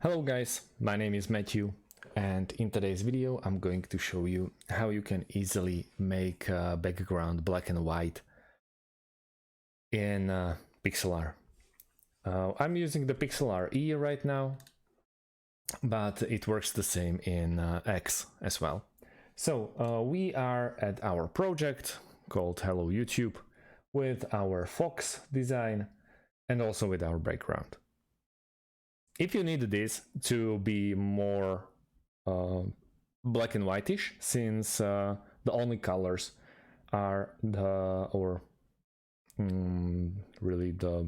Hello guys, my name is Matthew, and in today's video I'm going to show you how you can easily make a background black and white in Pixlr. I'm using the Pixlr E right now, but it works the same in X as well. So we are at our project called Hello YouTube with our Fox design and also with our background. If you need this to be more black and whitish, since the only colors are really the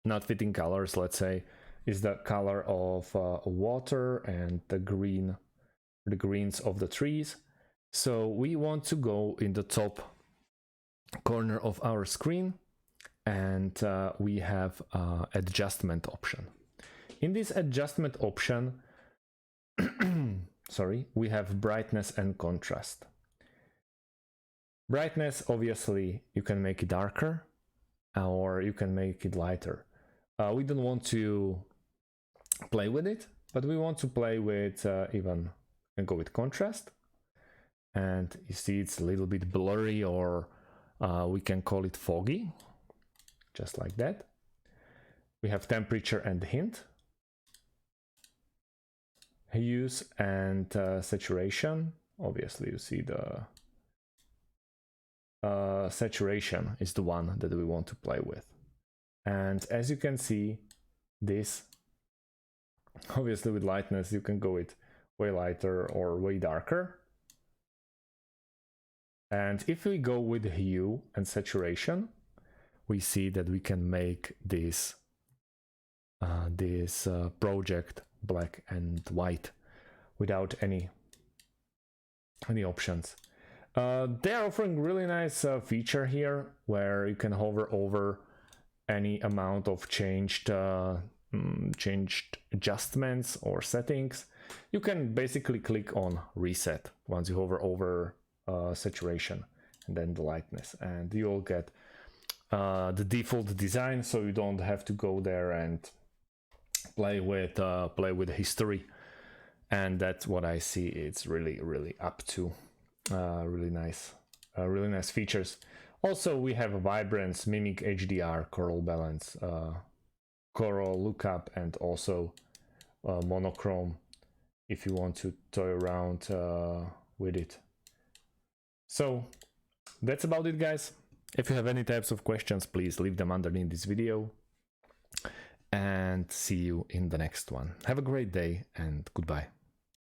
not fitting colors, let's say, is the color of water and the greens of the trees. So we want to go in the top corner of our screen, and we have adjustment option. In this adjustment option, we have brightness and contrast. Brightness, obviously, you can make it darker or you can make it lighter. We don't want to play with it, but we want to play with even and go with contrast. And you see it's a little bit blurry, or we can call it foggy, just like that. We have temperature and hint. Hues and saturation. Obviously, you see the saturation is the one that we want to play with. And as you can see, this, obviously with lightness, you can go with way lighter or way darker. And if we go with hue and saturation, we see that we can make this project black and white without any options. They are offering really nice feature here where you can hover over any amount of changed adjustments or settings. You can basically click on reset once you hover over saturation and then the lightness, and you'll get the default design, so you don't have to go there and play with history. And that's what I see. It's really up to really nice features. Also, we have vibrance, mimic, HDR, coral balance, coral lookup, and also monochrome if you want to toy around with it. So that's about it, guys. If you have any types of questions, please leave them underneath this video, and see you in the next one. Have a great day and goodbye.